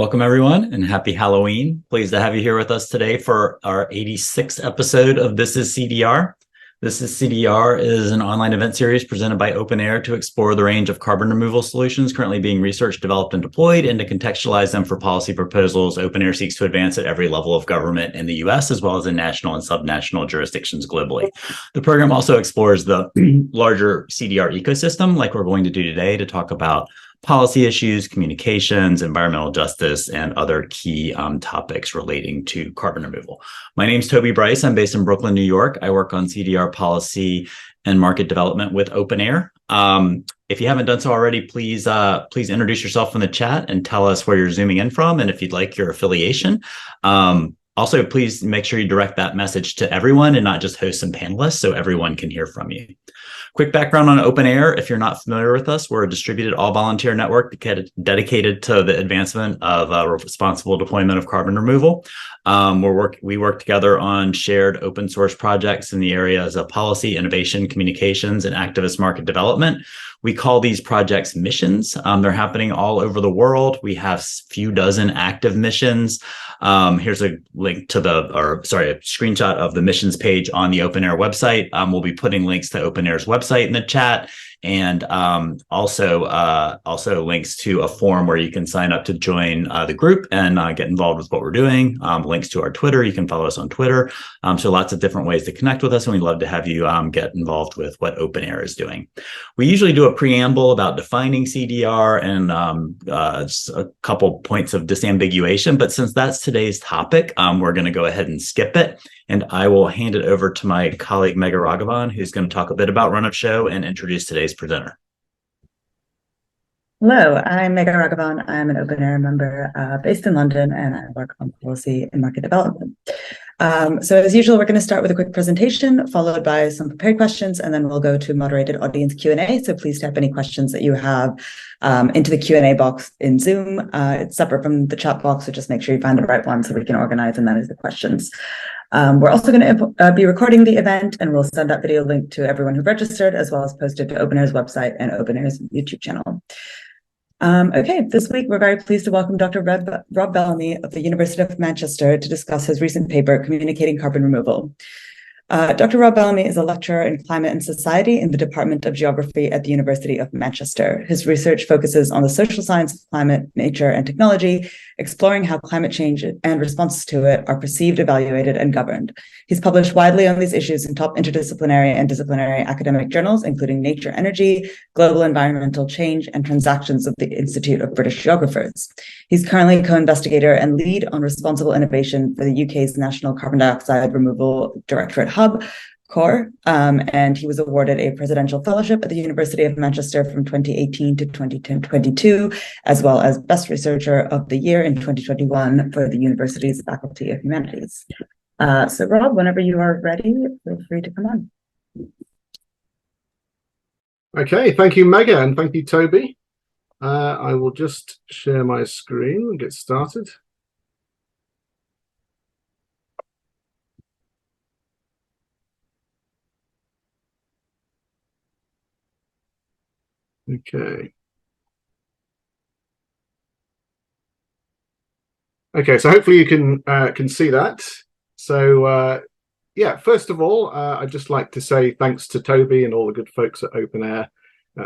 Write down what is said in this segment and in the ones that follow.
Welcome, everyone, and happy Halloween. Pleased to have you here with us today for our 86th episode of This Is CDR. This Is CDR is an online event series presented by OpenAir to explore the range of carbon removal solutions currently being researched, developed, and deployed, and to contextualize them for policy proposals OpenAir seeks to advance at every level of government in the U.S., as well as in national and subnational jurisdictions globally. The program also explores the larger CDR ecosystem, like we're going to do today, to talk about policy issues, communications, environmental justice, and other key topics relating to carbon removal. My name is Toby Bryce. I'm based in Brooklyn, New York. I work on CDR policy and market development with OpenAir. If you haven't done so already, please introduce yourself in the chat and tell us where you're zooming in from, and if you'd like your affiliation. Also, please make sure you direct that message to everyone and not just hosts and panelists so everyone can hear from you. Quick background on OpenAir. If you're not familiar with us, we're a distributed all-volunteer network dedicated to the advancement of responsible deployment of carbon removal. We work together on shared open source projects in the areas of policy, innovation, communications, and activist market development. We call these projects missions. They're happening all over the world. We have a few dozen active missions. Here's a link to a screenshot of the missions page on the OpenAir website. We'll be putting links to OpenAir's website in the chat, and also links to a form where you can sign up to join the group and get involved with what we're doing. Links to our Twitter. You can follow us on Twitter. So lots of different ways to connect with us, and we'd love to have you get involved with what OpenAir is doing. We usually do a preamble about defining CDR and just a couple points of disambiguation, but since that's today's topic, we're going to go ahead and skip it, and I will hand it over to my colleague Megha Raghavan, who's going to talk a bit about run of show and introduce today's presenter. Hello, I'm Megha Raghavan. I'm an OpenAir member based in London, and I work on policy and market development. So as usual, we're going to start with a quick presentation, followed by some prepared questions, and then we'll go to moderated audience Q&A. So please type any questions that you have into the Q&A box in Zoom. It's separate from the chat box, so just make sure you find the right one so we can organize and manage the questions. We're also going to be recording the event, and we'll send that video link to everyone who registered, as well as post it to OpenAir's website and OpenAir's YouTube channel. Okay, this week we're very pleased to welcome Dr. Rob Bellamy of the University of Manchester to discuss his recent paper, Communicating Carbon Removal. Dr. Rob Bellamy is a lecturer in climate and society in the Department of Geography at the University of Manchester. His research focuses on the social science of climate, nature, and technology, exploring how climate change and responses to it are perceived, evaluated, and governed. He's published widely on these issues in top interdisciplinary and disciplinary academic journals, including Nature Energy, Global Environmental Change, and Transactions of the Institute of British Geographers. He's currently co-investigator and lead on responsible innovation for the UK's National Carbon Dioxide Removal Directorate Hub, CORE, and he was awarded a presidential fellowship at the University of Manchester from 2018 to 2022, as well as Best Researcher of the Year in 2021 for the university's Faculty of Humanities. So Rob, whenever you are ready, feel free to come on. Okay, thank you, Megha, and thank you, Toby. I will just share my screen and get started. Okay. Okay, so hopefully you can see that. So yeah, first of all, I'd just like to say thanks to Toby and all the good folks at OpenAir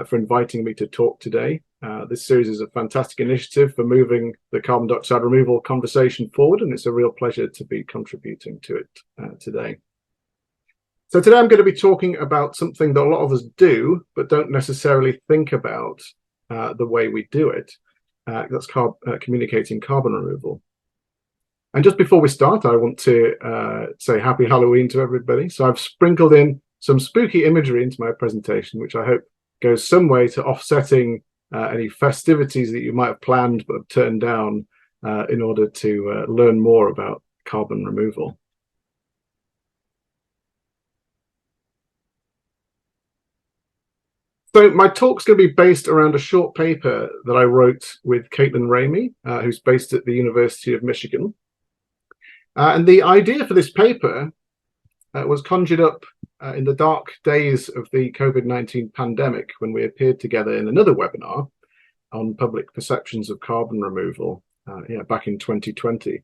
for inviting me to talk today. This series is a fantastic initiative for moving the carbon dioxide removal conversation forward, and it's a real pleasure to be contributing to it today. So today I'm going to be talking about something that a lot of us do, but don't necessarily think about the way we do it. That's communicating carbon removal. And just before we start, I want to say happy Halloween to everybody. So I've sprinkled in some spooky imagery into my presentation, which I hope goes some way to offsetting any festivities that you might have planned but have turned down in order to learn more about carbon removal. So my talk's going to be based around a short paper that I wrote with Caitlin Ramey, who's based at the University of Michigan. And the idea for this paper was conjured up in the dark days of the COVID-19 pandemic, when we appeared together in another webinar on public perceptions of carbon removal. back in 2020.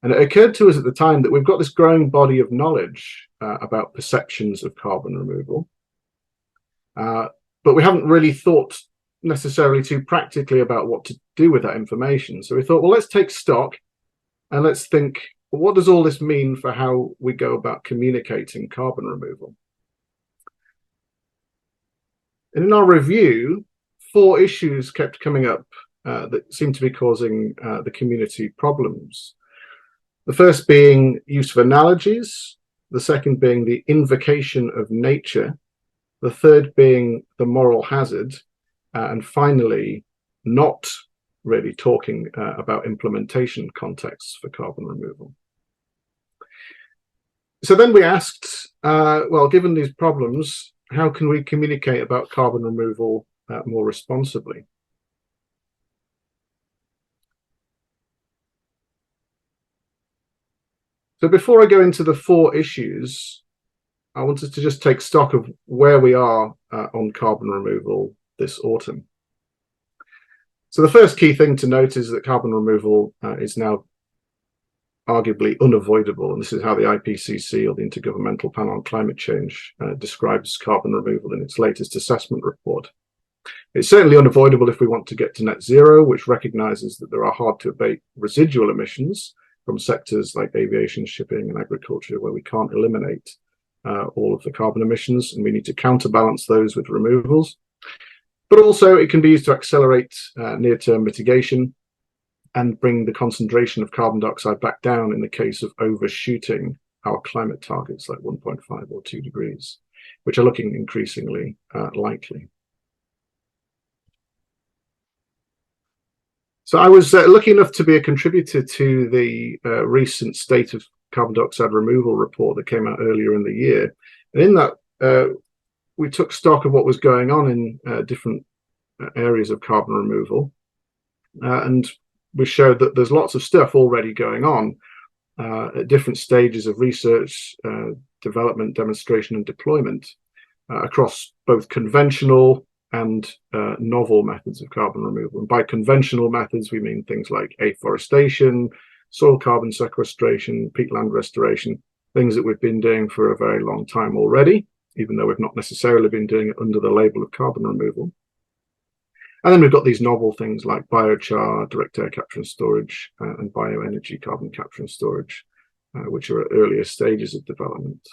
And it occurred to us at the time that we've got this growing body of knowledge about perceptions of carbon removal, but we haven't really thought necessarily too practically about what to do with that information. So we thought, well, let's take stock and let's think, well, what does all this mean for how we go about communicating carbon removal? And in our review, 4 issues kept coming up that seemed to be causing the community problems. The first being use of analogies, the second being the invocation of nature, the third being the moral hazard, and finally, not really talking about implementation contexts for carbon removal. So then we asked, well, given these problems, how can we communicate about carbon removal more responsibly? So before I go into the 4 issues, I wanted to just take stock of where we are on carbon removal this autumn. So the first key thing to note is that carbon removal is now arguably unavoidable, and this is how the IPCC, or the Intergovernmental Panel on Climate Change, describes carbon removal in its latest assessment report. It's certainly unavoidable if we want to get to net zero, which recognises that there are hard to abate residual emissions from sectors like aviation, shipping and agriculture, where we can't eliminate all of the carbon emissions, and we need to counterbalance those with removals. But also it can be used to accelerate near-term mitigation and bring the concentration of carbon dioxide back down in the case of overshooting our climate targets like 1.5 or 2 degrees, which are looking increasingly likely. So I was lucky enough to be a contributor to the recent State of Carbon Dioxide Removal report that came out earlier in the year. And in that, we took stock of what was going on in different areas of carbon removal. And we showed that there's lots of stuff already going on at different stages of research, development, demonstration and deployment across both conventional and novel methods of carbon removal. And by conventional methods, we mean things like afforestation, soil carbon sequestration, peatland restoration, things that we've been doing for a very long time already, even though we've not necessarily been doing it under the label of carbon removal. And then we've got these novel things like biochar, direct air capture and storage, and bioenergy carbon capture and storage, which are at earlier stages of development.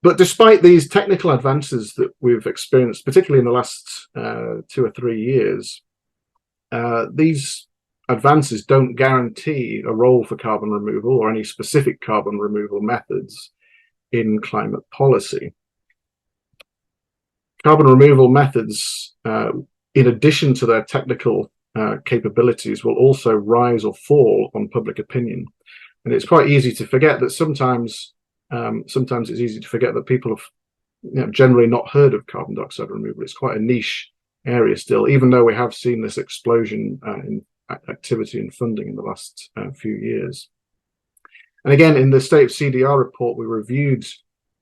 But despite these technical advances that we've experienced, particularly in the last 2 or 3 years, these advances don't guarantee a role for carbon removal or any specific carbon removal methods in climate policy. Carbon removal methods, in addition to their technical capabilities, will also rise or fall on public opinion. And it's quite easy to forget that sometimes it's easy to forget that people have generally not heard of carbon dioxide removal. It's quite a niche area still, even though we have seen this explosion in activity and funding in the last few years. And again, in the State of CDR report, we reviewed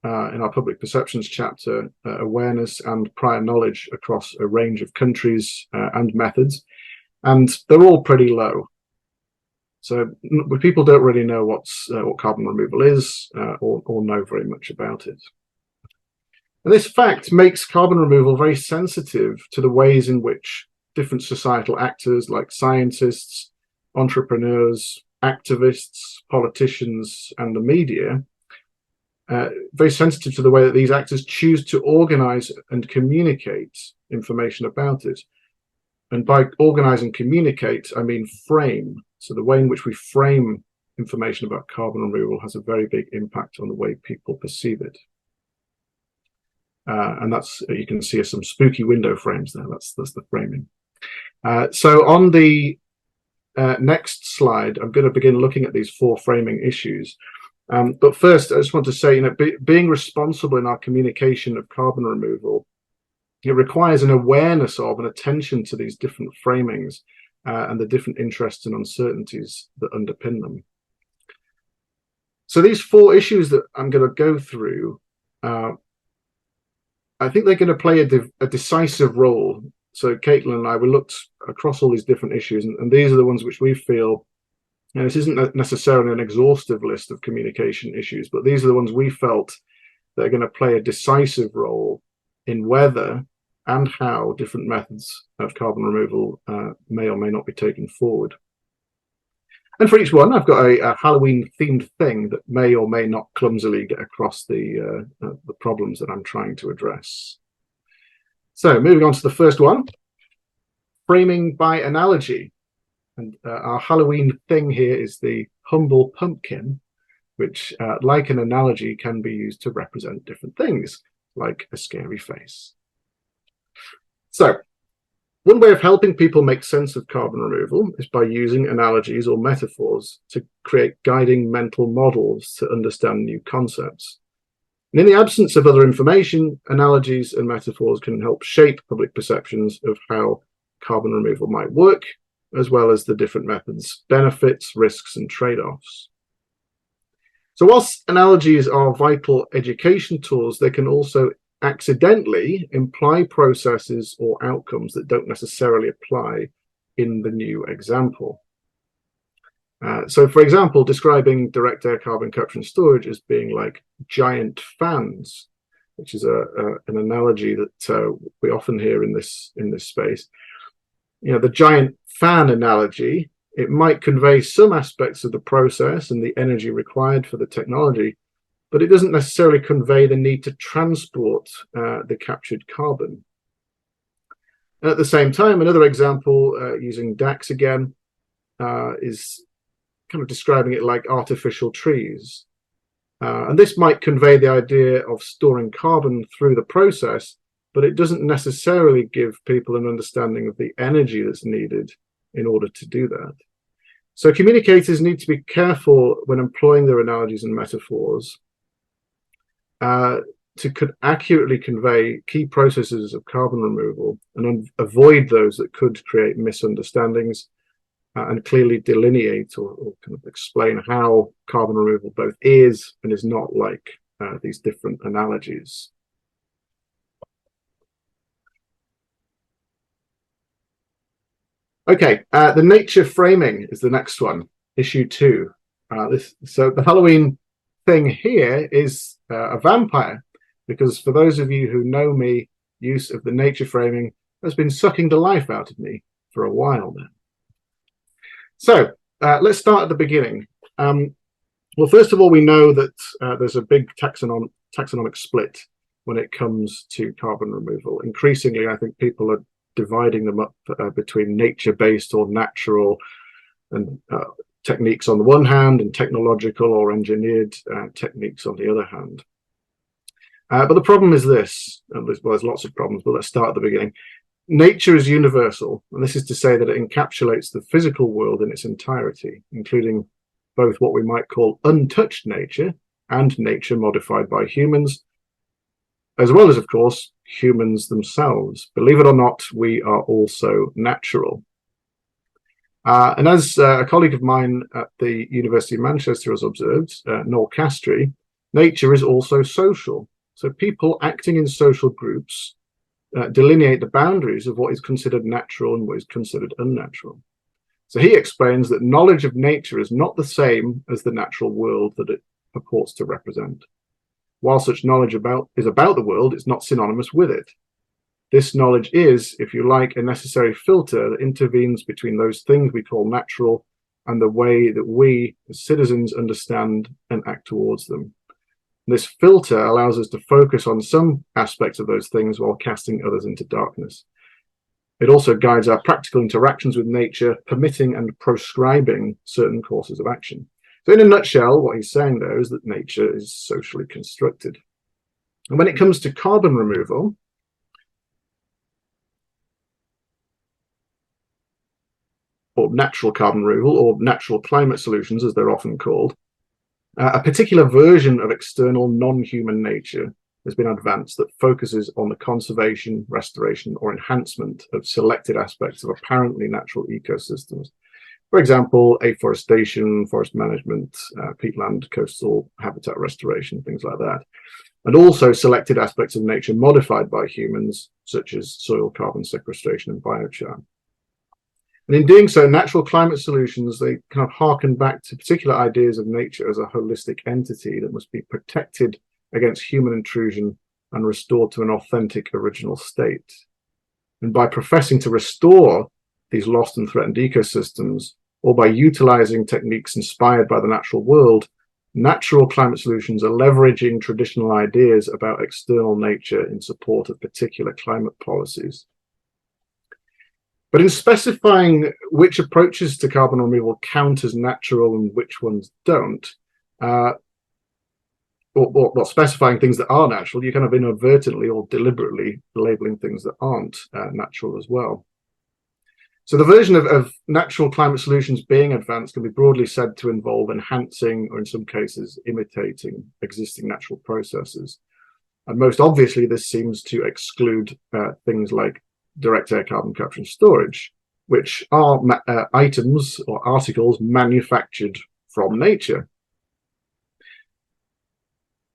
in our public perceptions chapter awareness and prior knowledge across a range of countries and methods, and they're all pretty low. So people don't really know what carbon removal is or know very much about it. And this fact makes carbon removal very sensitive to the ways in which different societal actors like scientists, entrepreneurs, activists, politicians, and the media, very sensitive to the way that these actors choose to organize and communicate information about it. And by organize and communicate, I mean frame. So the way in which we frame information about carbon removal has a very big impact on the way people perceive it. And that's, you can see some spooky window frames there. That's the framing. So on the next slide, I'm going to begin looking at these 4 framing issues. But first, I just want to say, being responsible in our communication of carbon removal, it requires an awareness of and attention to these different framings and the different interests and uncertainties that underpin them. So these 4 issues that I'm going to go through, I think they're going to play a decisive role so Caitlin and I, we looked across all these different issues, and these are the ones which we feel, this isn't necessarily an exhaustive list of communication issues, but these are the ones we felt that are going to play a decisive role in whether and how different methods of carbon removal may or may not be taken forward. And for each one, I've got a Halloween-themed thing that may or may not clumsily get across the problems that I'm trying to address. So moving on to the first one, framing by analogy. And our Halloween thing here is the humble pumpkin, which, like an analogy, can be used to represent different things, like a scary face. So, one way of helping people make sense of carbon removal is by using analogies or metaphors to create guiding mental models to understand new concepts. And in the absence of other information, analogies and metaphors can help shape public perceptions of how carbon removal might work, as well as the different methods, benefits, risks, and trade-offs. So whilst analogies are vital education tools, they can also accidentally imply processes or outcomes that don't necessarily apply in the new example. So, for example, describing direct air carbon capture and storage as being like giant fans, which is an analogy that we often hear in this space. The giant fan analogy, it might convey some aspects of the process and the energy required for the technology, but it doesn't necessarily convey the need to transport the captured carbon. And at the same time, another example using DAX again is kind of describing it like artificial trees. And this might convey the idea of storing carbon through the process, but it doesn't necessarily give people an understanding of the energy that's needed in order to do that. So communicators need to be careful when employing their analogies and metaphors to accurately convey key processes of carbon removal and avoid those that could create misunderstandings and clearly delineate or kind of explain how carbon removal both is and is not like these different analogies. Okay, the nature framing is the next one, issue 2. So the Halloween thing here is a vampire, because for those of you who know me, use of the nature framing has been sucking the life out of me for a while now. So let's start at the beginning. Well, first of all, we know that there's a big taxonomic split when it comes to carbon removal. Increasingly, I think people are dividing them up between nature-based or natural and techniques on the one hand, and technological or engineered techniques on the other hand. But the problem is this, and there's lots of problems, but let's start at the beginning. Nature is universal, and this is to say that it encapsulates the physical world in its entirety, including both what we might call untouched nature and nature modified by humans, as well as, of course, humans themselves. Believe it or not, we are also natural. And as a colleague of mine at the University of Manchester has observed, Noel Castry, nature is also social. So people acting in social groups delineate the boundaries of what is considered natural and what is considered unnatural. So he explains that knowledge of nature is not the same as the natural world that it purports to represent. While such knowledge is about the world, it's not synonymous with it. This knowledge is, if you like, a necessary filter that intervenes between those things we call natural and the way that we, as citizens, understand and act towards them. This filter allows us to focus on some aspects of those things while casting others into darkness. It also guides our practical interactions with nature, permitting and proscribing certain courses of action. So in a nutshell, what he's saying there is that nature is socially constructed. And when it comes to carbon removal, or natural carbon removal, or natural climate solutions, as they're often called, a particular version of external non-human nature has been advanced that focuses on the conservation, restoration, or enhancement of selected aspects of apparently natural ecosystems. For example, afforestation, forest management, peatland, coastal habitat restoration, things like that. and also selected aspects of nature modified by humans, such as soil carbon sequestration and biochar. And in doing so, natural climate solutions, they kind of harken back to particular ideas of nature as a holistic entity that must be protected against human intrusion and restored to an authentic original state. And by professing to restore these lost and threatened ecosystems, or by utilizing techniques inspired by the natural world, natural climate solutions are leveraging traditional ideas about external nature in support of particular climate policies. But in specifying which approaches to carbon removal count as natural and which ones don't, or specifying things that are natural, you're kind of inadvertently or deliberately labeling things that aren't natural as well. So the version of natural climate solutions being advanced can be broadly said to involve enhancing, or in some cases, imitating existing natural processes. And most obviously, this seems to exclude things like direct air carbon capture and storage, which are items or articles manufactured from nature.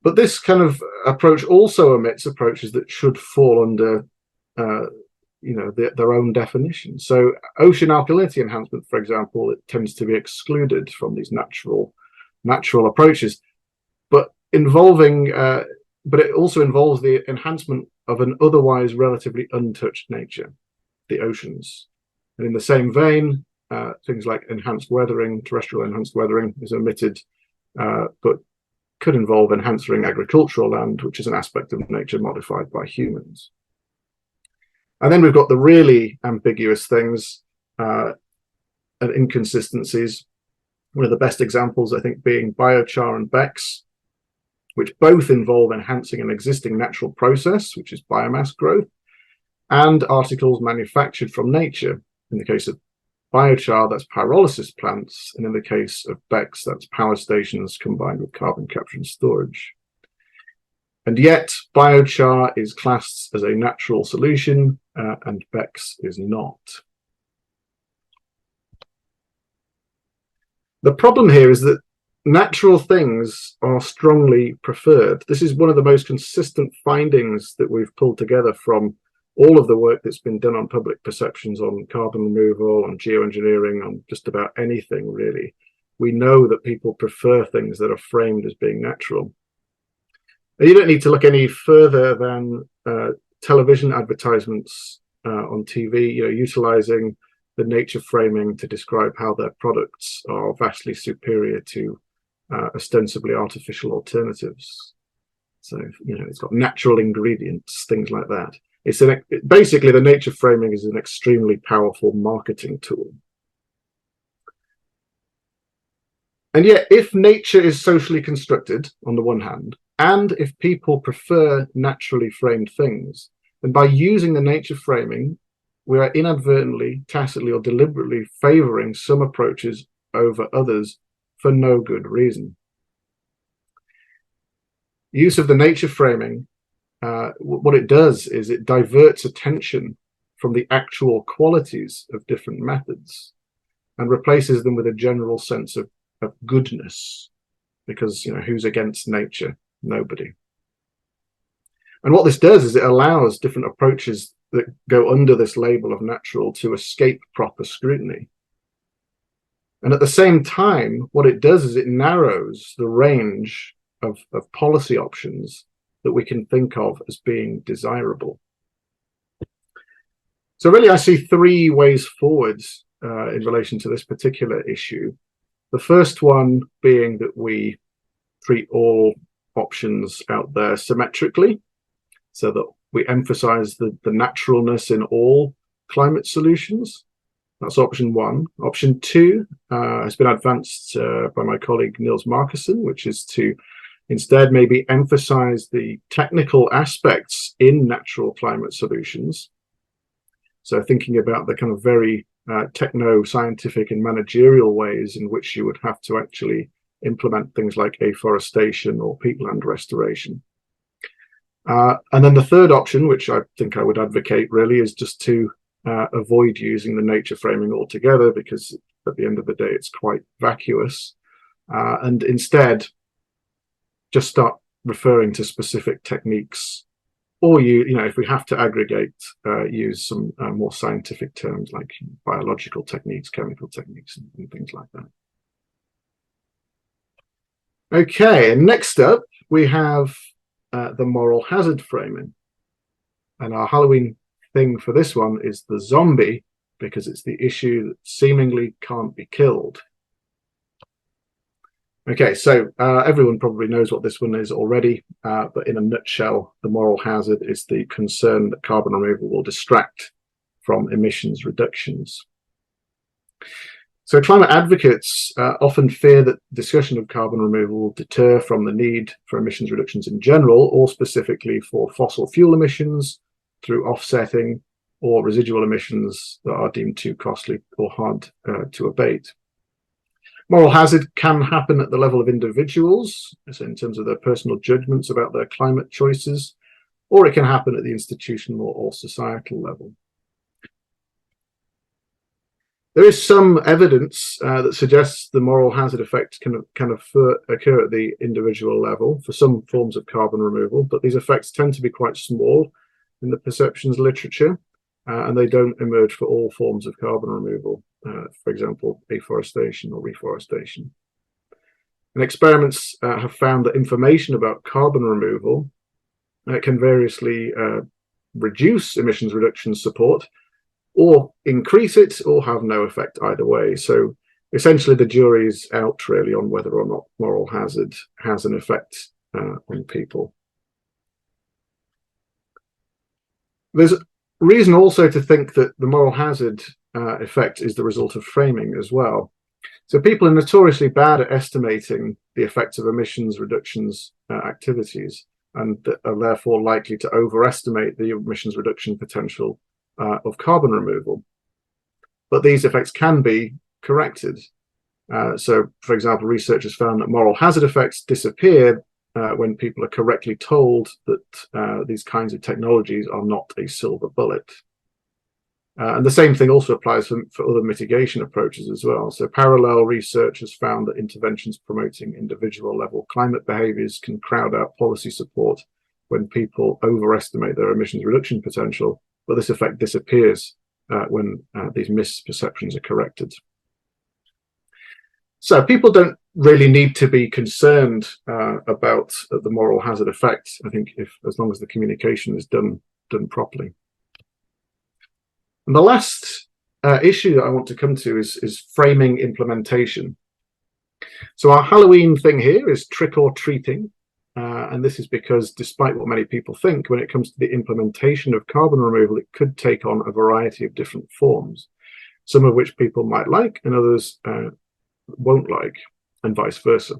But this kind of approach also omits approaches that should fall under their own definition. So ocean alkalinity enhancement, for example, it tends to be excluded from these natural approaches, but it also involves the enhancement of an otherwise relatively untouched nature, the oceans. And in the same vein, things like enhanced weathering, terrestrial enhanced weathering is omitted, but could involve enhancing agricultural land, which is an aspect of nature modified by humans. And then we've got the really ambiguous things and inconsistencies. One of the best examples, I think, being biochar and BECCS, which both involve enhancing an existing natural process, which is biomass growth, and articles manufactured from nature. In the case of biochar, that's pyrolysis plants, and in the case of BECCS, that's power stations combined with carbon capture and storage. And yet, biochar is classed as a natural solution, and BECCS is not. The problem here is that natural things are strongly preferred. This is one of the most consistent findings that we've pulled together from all of the work that's been done on public perceptions on carbon removal, on geoengineering, on just about anything, really. We know that people prefer things that are framed as being natural. And you don't need to look any further than television advertisements on TV, utilizing the nature framing to describe how their products are vastly superior to ostensibly artificial alternatives. So, it's got natural ingredients, things like that. Basically, the nature framing is an extremely powerful marketing tool. And yet, if nature is socially constructed, on the one hand, and if people prefer naturally framed things, then by using the nature framing, we are inadvertently, tacitly, or deliberately favoring some approaches over others for no good reason. Use of the nature framing, what it does is it diverts attention from the actual qualities of different methods and replaces them with a general sense of goodness, because who's against nature? Nobody. And what this does is it allows different approaches that go under this label of natural to escape proper scrutiny. And at the same time, what it does is it narrows the range of policy options that we can think of as being desirable. So really, I see three ways forwards in relation to this particular issue. The first one being that we treat all options out there symmetrically, so that we emphasize the naturalness in all climate solutions. That's option one. Option two has been advanced by my colleague Niels Markussen, which is to instead maybe emphasize the technical aspects in natural climate solutions. So thinking about the kind of very techno-scientific and managerial ways in which you would have to actually implement things like afforestation or peatland restoration. And then the third option, which I think I would advocate really, is just to avoid using the nature framing altogether, because at the end of the day, it's quite vacuous. And instead, just start referring to specific techniques, or if we have to aggregate, use some more scientific terms like biological techniques, chemical techniques, and things like that. Okay, and next up we have the moral hazard framing, and our Halloween thing for this one is the zombie, because it's the issue that seemingly can't be killed. Okay, so everyone probably knows what this one is already, but in a nutshell, the moral hazard is the concern that carbon removal will distract from emissions reductions. So climate advocates often fear that discussion of carbon removal will deter from the need for emissions reductions in general, or specifically for fossil fuel emissions through offsetting or residual emissions that are deemed too costly or hard to abate. Moral hazard can happen at the level of individuals, so in terms of their personal judgments about their climate choices, or it can happen at the institutional or societal level. There is some evidence that suggests the moral hazard effect can occur at the individual level for some forms of carbon removal, but these effects tend to be quite small in the perceptions literature, and they don't emerge for all forms of carbon removal, for example, afforestation or reforestation. And experiments have found that information about carbon removal can variously reduce emissions reduction support, or increase it, or have no effect either way. So essentially the jury is out really on whether or not moral hazard has an effect on people. There's reason also to think that the moral hazard effect is the result of framing as well. So people are notoriously bad at estimating the effects of emissions reductions activities, and are therefore likely to overestimate the emissions reduction potential of carbon removal. But these effects can be corrected. So, for example, researchers found that moral hazard effects disappear when people are correctly told that these kinds of technologies are not a silver bullet. And the same thing also applies for other mitigation approaches as well. So parallel research has found that interventions promoting individual level climate behaviors can crowd out policy support when people overestimate their emissions reduction potential, but this effect disappears when these misperceptions are corrected. So people don't really need to be concerned about the moral hazard effect, I think, as long as the communication is done properly. And the last issue that I want to come to is framing implementation. So our Halloween thing here is trick or treating. And this is because, despite what many people think, when it comes to the implementation of carbon removal, it could take on a variety of different forms, some of which people might like and others won't like, and vice versa.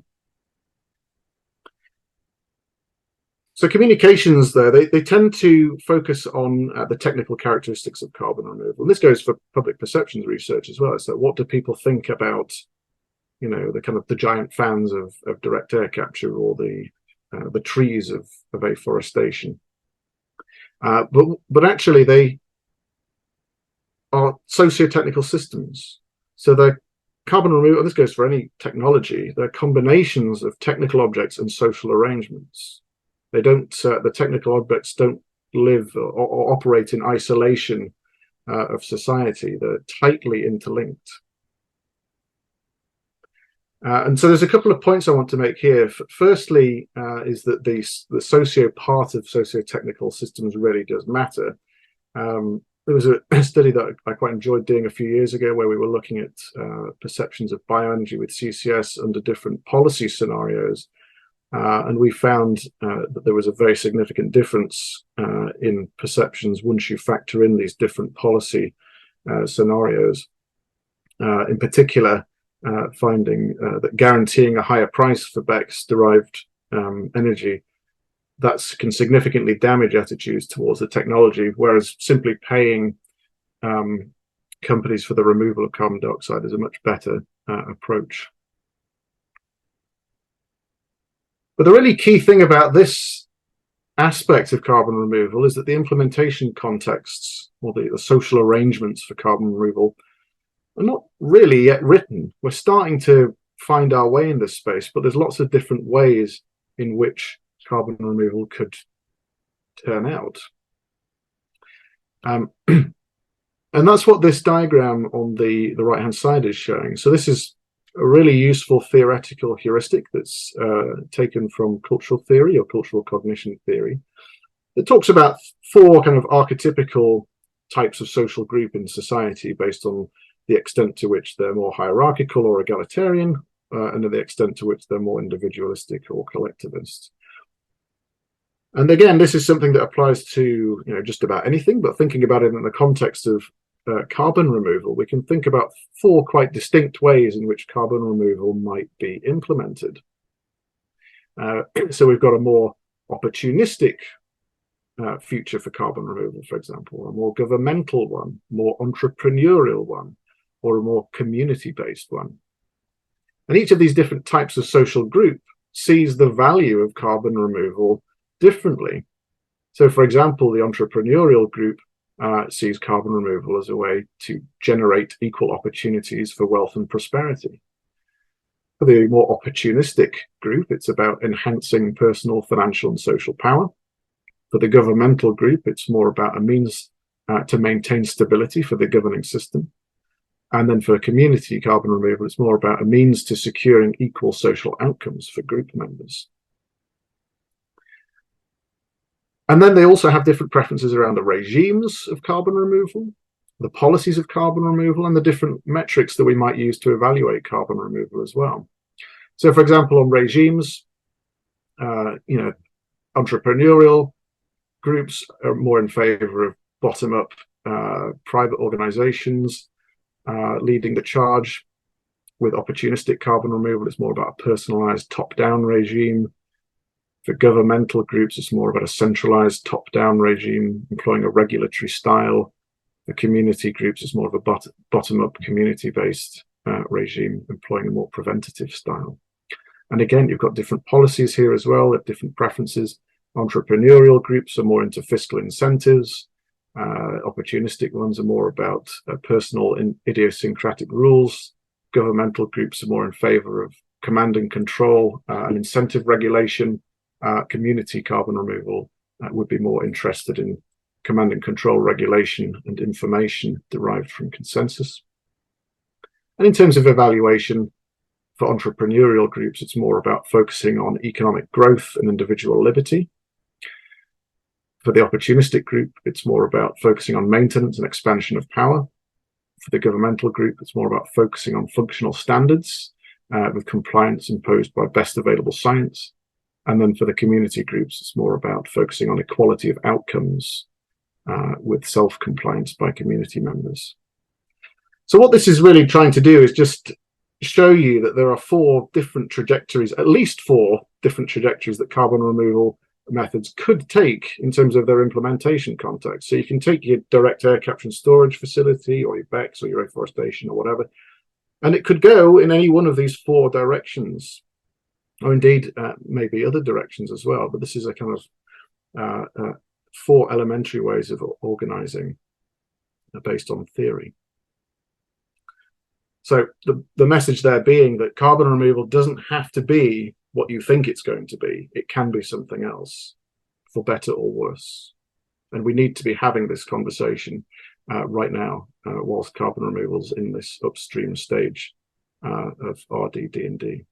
So communications there, they tend to focus on the technical characteristics of carbon removal. And this goes for public perceptions research as well. So what do people think about, the giant fans of direct air capture, or the trees of afforestation? But actually they are socio-technical systems. So they're carbon removal, this goes for any technology, they're combinations of technical objects and social arrangements. They don't, the technical objects don't live or operate in isolation of society. They're tightly interlinked. And so there's a couple of points I want to make here. Firstly, is that the socio part of socio-technical systems really does matter. There was a study that I quite enjoyed doing a few years ago where we were looking at perceptions of bioenergy with CCS under different policy scenarios. And we found that there was a very significant difference in perceptions once you factor in these different policy scenarios. In particular, finding that guaranteeing a higher price for BECCS derived energy, that can significantly damage attitudes towards the technology, whereas simply paying companies for the removal of carbon dioxide is a much better approach. But the really key thing about this aspect of carbon removal is that the implementation contexts, or the social arrangements for carbon removal, are not really yet written. We're starting to find our way in this space, but there's lots of different ways in which carbon removal could turn out. And that's what this diagram on the right-hand side is showing. So this is a really useful theoretical heuristic that's taken from cultural theory or cultural cognition theory. It talks about 4 kind of archetypical types of social group in society based on the extent to which they're more hierarchical or egalitarian, and the extent to which they're more individualistic or collectivist. And again, this is something that applies to just about anything, but thinking about it in the context of carbon removal, we can think about 4 quite distinct ways in which carbon removal might be implemented. So we've got a more opportunistic future for carbon removal, for example, a more governmental one, more entrepreneurial one, or a more community-based one. And each of these different types of social group sees the value of carbon removal differently. So, for example, the entrepreneurial group sees carbon removal as a way to generate equal opportunities for wealth and prosperity. For the more opportunistic group, it's about enhancing personal, financial, and social power. For the governmental group, it's more about a means to maintain stability for the governing system. And then for community carbon removal, it's more about a means to securing equal social outcomes for group members. And then they also have different preferences around the regimes of carbon removal, the policies of carbon removal, and the different metrics that we might use to evaluate carbon removal as well. So, for example, on regimes, entrepreneurial groups are more in favor of bottom-up private organizations leading the charge. With opportunistic carbon removal, it's more about a personalized top-down regime. For governmental groups, it's more about a centralized top-down regime employing a regulatory style. For community groups, it's more of a bottom-up community-based regime employing a more preventative style. And again, you've got different policies here as well, at different preferences. Entrepreneurial groups are more into fiscal incentives. Opportunistic ones are more about personal and idiosyncratic rules. Governmental groups are more in favor of command and control and incentive regulation. Community carbon removal would be more interested in command and control regulation and information derived from consensus. And in terms of evaluation, for entrepreneurial groups, it's more about focusing on economic growth and individual liberty. For the opportunistic group, it's more about focusing on maintenance and expansion of power. For the governmental group, it's more about focusing on functional standards with compliance imposed by best available science. And then for the community groups, it's more about focusing on equality of outcomes with self-compliance by community members. So what this is really trying to do is just show you that there are 4 different trajectories, at least 4 different trajectories that carbon removal methods could take in terms of their implementation context. So you can take your direct air capture and storage facility or your BECCS or your afforestation or whatever, and it could go in any one of these 4 directions, or indeed maybe other directions as well. But this is a kind of 4 elementary ways of organizing based on theory. So the message there being that carbon removal doesn't have to be what you think it's going to be. It can be something else, for better or worse. And we need to be having this conversation right now whilst carbon removal's in this upstream stage of RD&D.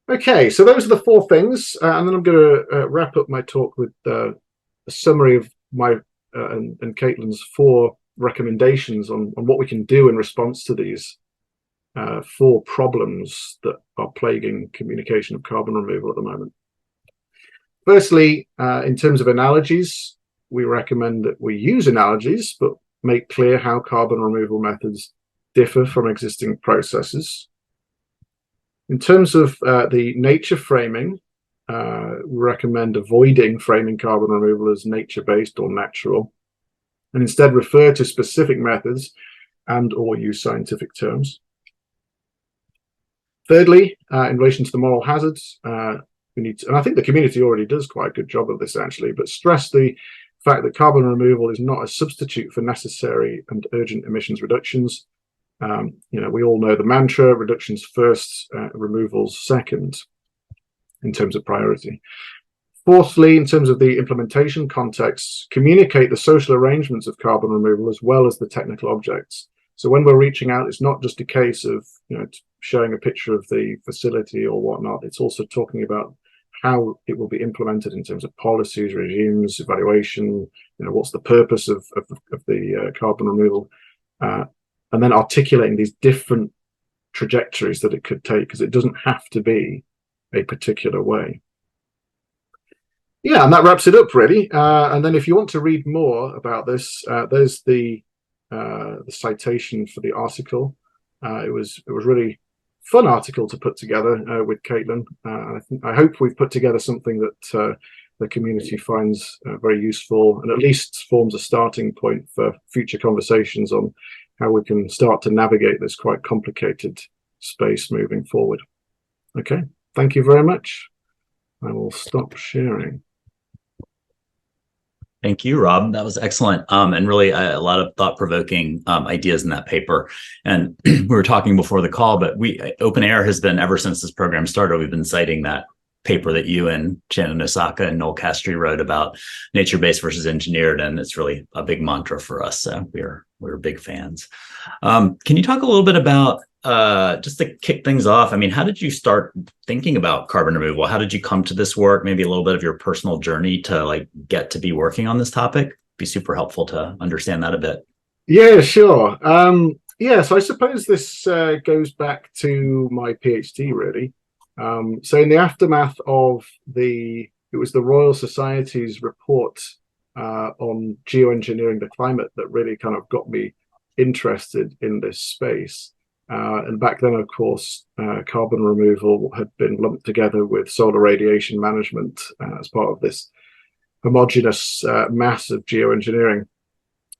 Okay, so those are the 4 things, and then I'm going to wrap up my talk with a summary of my and Caitlin's 4 recommendations on what we can do in response to these 4 problems that are plaguing communication of carbon removal at the moment. Firstly, in terms of analogies, we recommend that we use analogies, but make clear how carbon removal methods differ from existing processes. In terms of the nature framing, we recommend avoiding framing carbon removal as nature-based or natural, and instead refer to specific methods and or use scientific terms. Thirdly, in relation to the moral hazards, we need to, and I think the community already does quite a good job of this actually, but stress the fact that carbon removal is not a substitute for necessary and urgent emissions reductions. We all know the mantra: reductions first, removals second. in terms of priority. Fourthly, in terms of the implementation context, communicate the social arrangements of carbon removal as well as the technical objects. So when we're reaching out, it's not just a case of showing a picture of the facility or whatnot. It's also talking about how it will be implemented in terms of policies, regimes, evaluation. What's the purpose of the carbon removal, and then articulating these different trajectories that it could take, because it doesn't have to be a particular way. Yeah, and that wraps it up really. And then if you want to read more about this, there's the citation for the article. It was really fun article to put together with Caitlin. I hope we've put together something that the community finds very useful, and at least forms a starting point for future conversations on how we can start to navigate this quite complicated space moving forward. Okay, thank you very much. I will stop sharing. Thank you, Rob. That was excellent. And really a lot of thought-provoking ideas in that paper. And we were talking before the call, but OpenAir has been, ever since this program started, we've been citing that paper that you and Shannon Osaka and Noel Castry wrote about nature-based versus engineered. And it's really a big mantra for us. So we're big fans. Can you talk a little bit about, just to kick things off, I mean, how did you start thinking about carbon removal? How did you come to this work? Maybe a little bit of your personal journey to get to be working on this topic. Be super helpful to understand that a bit. Yeah, sure. So I suppose this goes back to my PhD really. So in the aftermath of it was the Royal Society's report on geoengineering the climate that really kind of got me interested in this space. And back then, of course, carbon removal had been lumped together with solar radiation management as part of this homogeneous mass of geoengineering,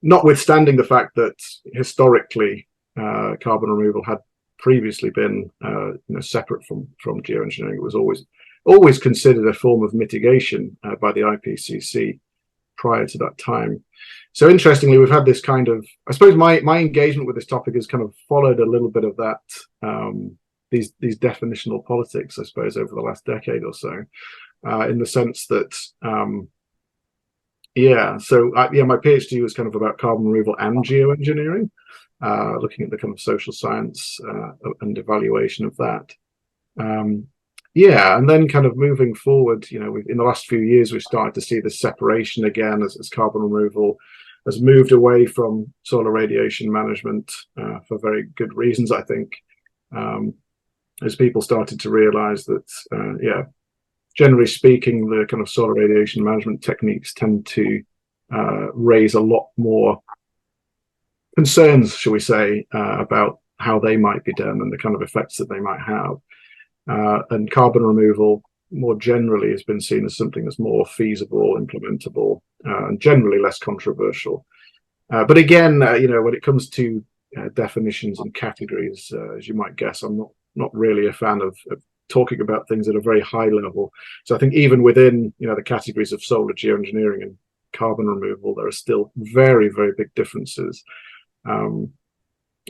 notwithstanding the fact that historically carbon removal had previously been separate from geoengineering. It was always considered a form of mitigation by the IPCC prior to that time. So interestingly, we've had this kind of, I suppose my engagement with this topic has kind of followed a little bit of that, these definitional politics, I suppose, over the last decade or so, in the sense that, my PhD was kind of about carbon removal and geoengineering, looking at the kind of social science and evaluation of that. And then kind of moving forward, in the last few years, we've started to see this separation again as carbon removal has moved away from solar radiation management for very good reasons, I think, as people started to realize that, generally speaking, the kind of solar radiation management techniques tend to raise a lot more concerns, shall we say, about how they might be done and the kind of effects that they might have. And carbon removal more generally has been seen as something that's more feasible, implementable, and generally less controversial. But again, when it comes to definitions and categories, as you might guess, I'm not really a fan of talking about things at a very high level. So I think even within the categories of solar geoengineering and carbon removal, there are still very, very big differences.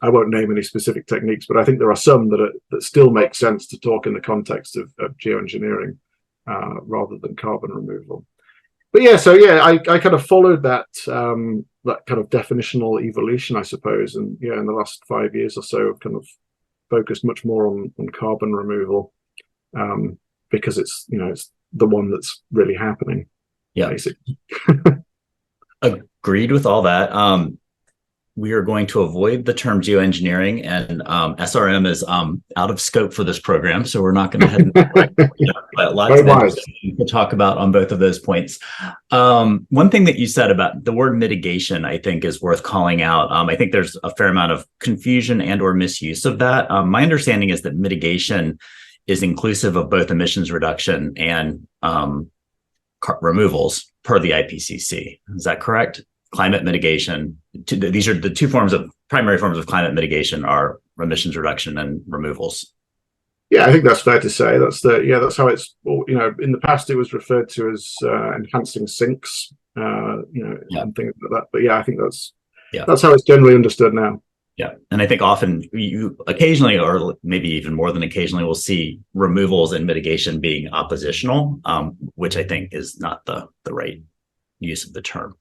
I won't name any specific techniques, but I think there are some that still make sense to talk in the context of geoengineering rather than carbon removal. But I kind of followed that kind of definitional evolution, I suppose, and in the last 5 years or so, I've kind of focused much more on carbon removal because it's the one that's really happening. Yeah, basically. Agreed with all that. We are going to avoid the term geoengineering, and SRM is out of scope for this program, so we're not going to head but lots to talk about on both of those points. One thing that you said about the word mitigation, I think, is worth calling out. I think there's a fair amount of confusion and or misuse of that. My understanding is that mitigation is inclusive of both emissions reduction and removals per the IPCC. Is that correct? Climate mitigation. These are the two primary forms of climate mitigation are emissions reduction and removals. Yeah, I think that's fair to say. That's how it's. In the past it was referred to as enhancing sinks, and things like that. But I think that's how it's generally understood now. Yeah. And I think often you occasionally, or maybe even more than occasionally, will see removals and mitigation being oppositional, which I think is not the right use of the term.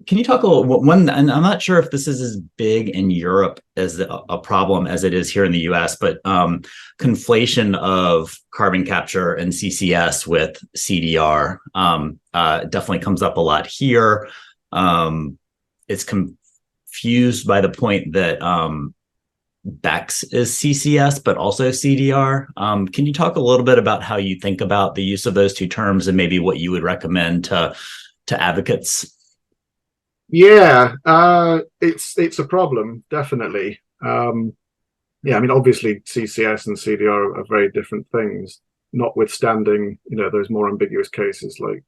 Can you talk a little, one, and I'm not sure if this is as big in Europe as a problem as it is here in the US, but conflation of carbon capture and CCS with CDR definitely comes up a lot here. It's confused by the point that BECS is CCS, but also CDR. Can you talk a little bit about how you think about the use of those two terms and maybe what you would recommend to advocates? Yeah, it's a problem, definitely. Yeah, I mean, obviously CCS and CDR are very different things, notwithstanding, those more ambiguous cases like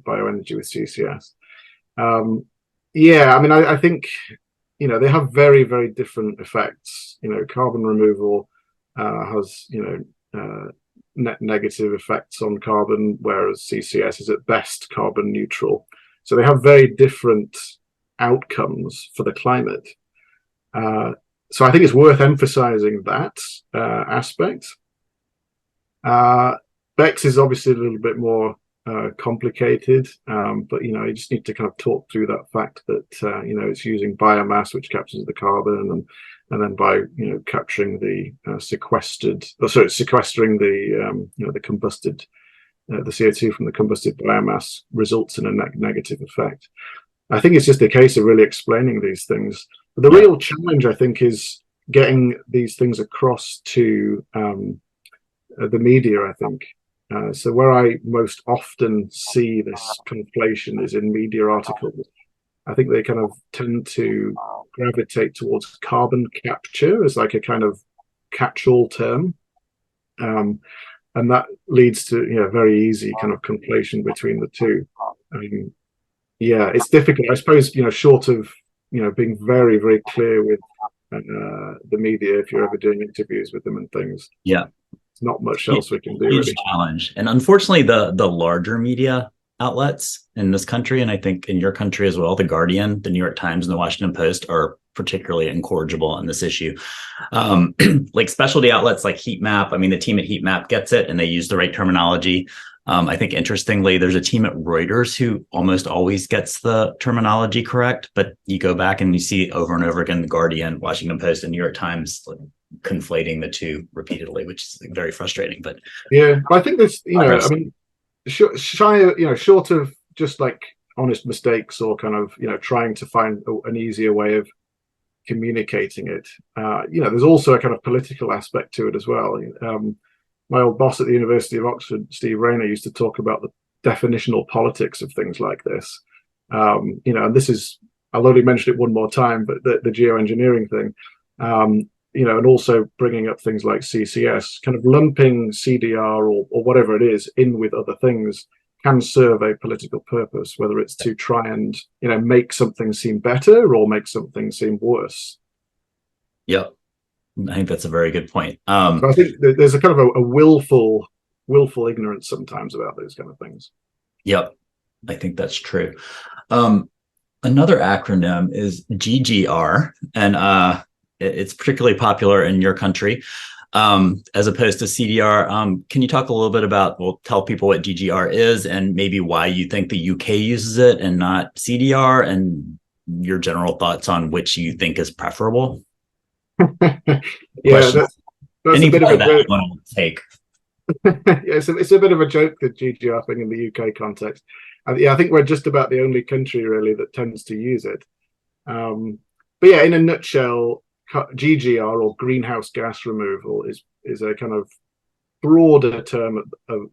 bioenergy with CCS. Yeah, I mean, I think, they have very, very different effects. Carbon removal has, net negative effects on carbon, whereas CCS is at best carbon neutral. So they have very different outcomes for the climate. So I think it's worth emphasizing that aspect. BECS is obviously a little bit more complicated, but you just need to kind of talk through that fact that it's using biomass which captures the carbon, and then by capturing the sequestering the the combusted the CO2 from the combusted biomass results in a negative effect. I think it's just a case of really explaining these things. But the real challenge, I think, is getting these things across to the media, I think. So where I most often see this conflation is in media articles. I think they kind of tend to gravitate towards carbon capture as like a kind of catch-all term. And that leads to very easy kind of conflation between the two. I mean, yeah, it's difficult, I suppose, short of being very, very clear with the media if you're ever doing interviews with them and things. Yeah, there's not much else we can do. Huge really challenge. And unfortunately, the larger media outlets in this country, and I think in your country as well, the Guardian, the New York Times, and the Washington Post are particularly incorrigible on this issue. Like specialty outlets like Heat Map, I mean, the team at Heat Map gets it and they use the right terminology. I think interestingly, there's a team at Reuters who almost always gets the terminology correct, but you go back and you see over and over again, the Guardian, Washington Post, and New York Times conflating the two repeatedly, which is very frustrating. But yeah, I think there's, I mean, short of just like honest mistakes or kind of, trying to find an easier way of communicating it, there's also a kind of political aspect to it as well. My old boss at the University of Oxford, Steve Rayner, used to talk about the definitional politics of things like this. And this is, I'll only mention it one more time, but the geoengineering thing, and also bringing up things like CCS, kind of lumping CDR or whatever it is in with other things can serve a political purpose, whether it's to try and, make something seem better or make something seem worse. Yep. I think that's a very good point. So I think there's a kind of a willful ignorance sometimes about those kind of things. Yep, I think that's true. Another acronym is GGR, and it's particularly popular in your country as opposed to CDR. Can you talk a little bit about, tell people what GGR is and maybe why you think the UK uses it and not CDR, and your general thoughts on which you think is preferable? Yeah, that's any a bit of a joke. Take. Yeah, it's a bit of a joke, the GGR thing in the UK context. Yeah, I think we're just about the only country really that tends to use it. But yeah, in a nutshell, GGR or greenhouse gas removal is a kind of broader term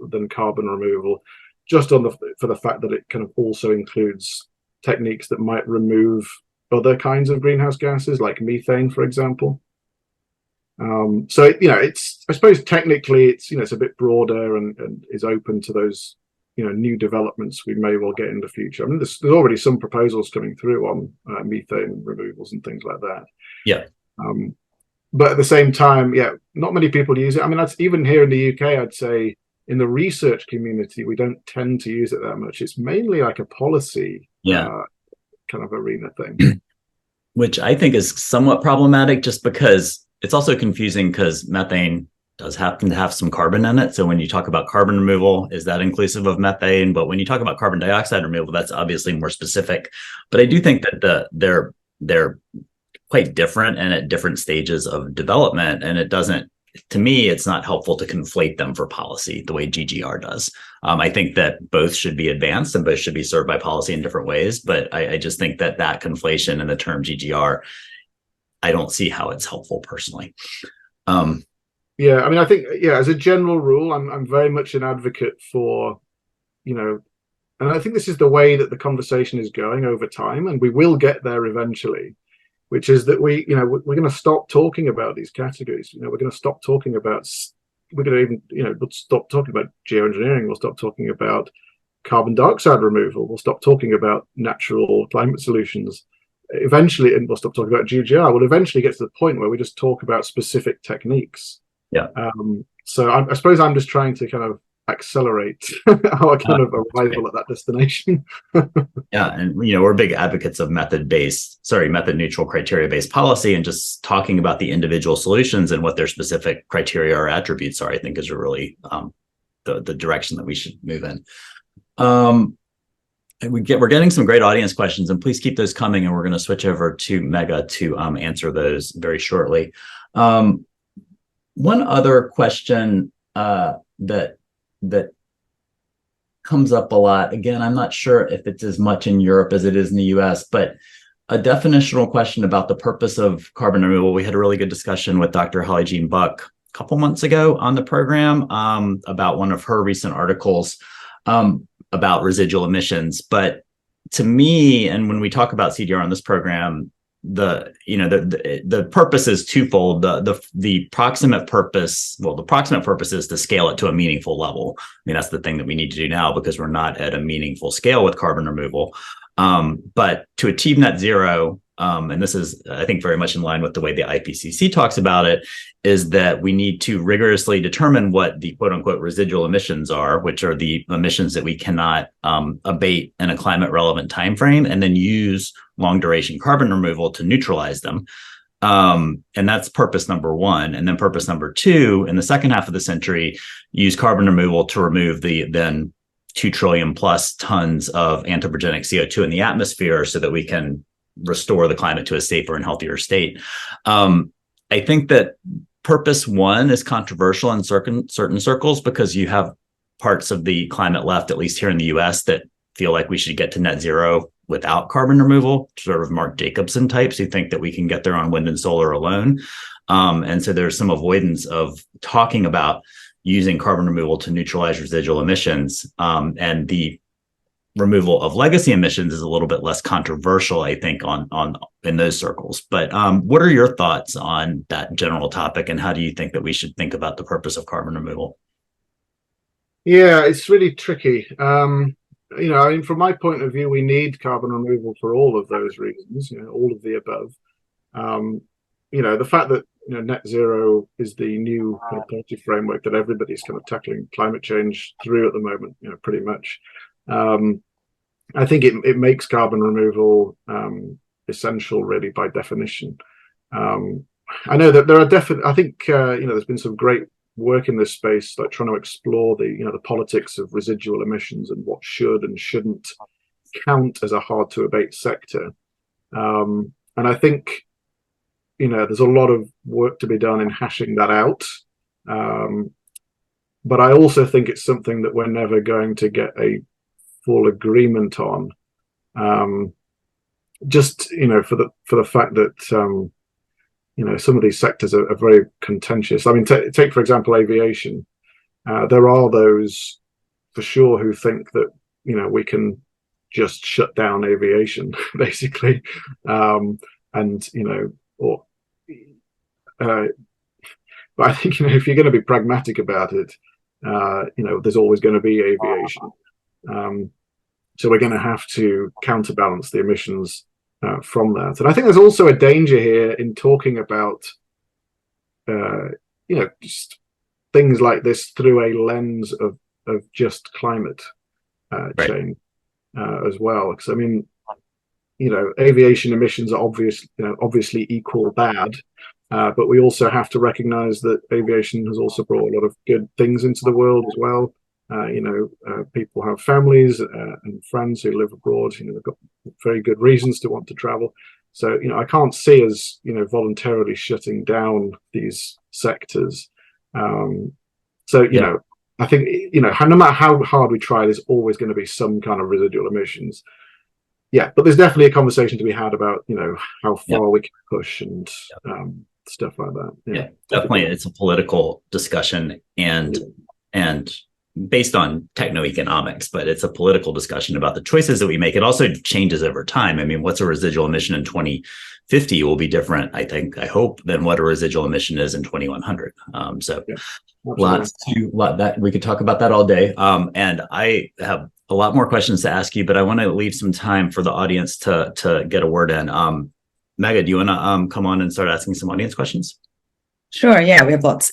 than carbon removal, just for the fact that it kind of also includes techniques that might remove other kinds of greenhouse gases, like methane, for example. So it's, I suppose technically it's a bit broader and is open to those new developments we may well get in the future. I mean, there's already some proposals coming through on methane removals and things like that. Yeah. But at the same time, not many people use it. I mean, that's even here in the UK, I'd say in the research community, we don't tend to use it that much. It's mainly like a policy kind of arena thing. which I think is somewhat problematic just because it's also confusing because methane does happen to have some carbon in it. So when you talk about carbon removal, is that inclusive of methane? But when you talk about carbon dioxide removal, that's obviously more specific. But I do think that they're quite different and at different stages of development. And it doesn't, to me, it's not helpful to conflate them for policy the way GGR does. I think that both should be advanced and both should be served by policy in different ways. But I just think that conflation in the term GGR, I don't see how it's helpful personally. Yeah, I mean, I think, as a general rule, I'm very much an advocate for, and I think this is the way that the conversation is going over time, and we will get there eventually, which is that we're going to stop talking about these categories. We're going to stop talking about, we're going to even, we'll stop talking about geoengineering. We'll stop talking about carbon dioxide removal. We'll stop talking about natural climate solutions. Eventually, and we'll stop talking about GGR. We'll eventually get to the point where we just talk about specific techniques. Yeah. So I suppose I'm just trying to kind of accelerate our kind of arrival at that destination. Yeah, and we're big advocates of method neutral, criteria-based policy, and just talking about the individual solutions and what their specific criteria or attributes are, I think is really the direction that we should move in. We're getting some great audience questions, and please keep those coming, and we're going to switch over to Mega to answer those very shortly. One other question that comes up a lot, again, I'm not sure if it's as much in Europe as it is in the US, but a definitional question about the purpose of carbon removal. We had a really good discussion with Dr. Holly Jean Buck a couple months ago on the program about one of her recent articles about residual emissions. But to me, and when we talk about CDR on this program, the purpose is twofold. The proximate purpose is to scale it to a meaningful level. I mean, that's the thing that we need to do now because we're not at a meaningful scale with carbon removal. But to achieve net zero, and this is, I think, very much in line with the way the IPCC talks about it, is that we need to rigorously determine what the quote unquote residual emissions are, which are the emissions that we cannot abate in a climate relevant time frame, and then use long duration carbon removal to neutralize them. And that's purpose number one. And then purpose number two, in the second half of the century, use carbon removal to remove the then 2 trillion plus tons of anthropogenic CO2 in the atmosphere so that we can restore the climate to a safer and healthier state. I think that purpose one is controversial in certain circles because you have parts of the climate left, at least here in the US, that feel like we should get to net zero without carbon removal, sort of Mark Jacobson types who think that we can get there on wind and solar alone. And so there's some avoidance of talking about using carbon removal to neutralize residual emissions. And the removal of legacy emissions is a little bit less controversial, I think, on in those circles. But what are your thoughts on that general topic, and how do you think that we should think about the purpose of carbon removal? Yeah, it's really tricky. I mean, from my point of view, we need carbon removal for all of those reasons, all of the above. The fact that net zero is the new kind of policy framework that everybody's kind of tackling climate change through at the moment, pretty much. I think it makes carbon removal essential, really, by definition. I know that there are I think there's been some great work in this space, like trying to explore the politics of residual emissions and what should and shouldn't count as a hard to abate sector. And I think there's a lot of work to be done in hashing that out. But I also think it's something that we're never going to get a full agreement on. Just for the fact that some of these sectors are very contentious. I mean, take for example aviation. There are those for sure who think that we can just shut down aviation basically, but I think if you're going to be pragmatic about it, there's always going to be aviation. So we're going to have to counterbalance the emissions from that. And I think there's also a danger here in talking about, just things like this through a lens of just climate change as well. Because I mean, aviation emissions are obviously equal bad, but we also have to recognize that aviation has also brought a lot of good things into the world as well. People have families and friends who live abroad. They've got very good reasons to want to travel. So, I can't see us, voluntarily shutting down these sectors. I think, no matter how hard we try, there's always going to be some kind of residual emissions. Yeah, but there's definitely a conversation to be had about, how far we can push and stuff like that. Yeah, definitely. It's a political discussion and based on techno-economics, but it's a political discussion about the choices that we make. It also changes over time. I mean, what's a residual emission in 2050 will be different, I hope, than what a residual emission is in 2100. That we could talk about that all day. And I have a lot more questions to ask you, but I want to leave some time for the audience to get a word in. Mega, do you want to come on and start asking some audience questions? Sure. Yeah, we have lots.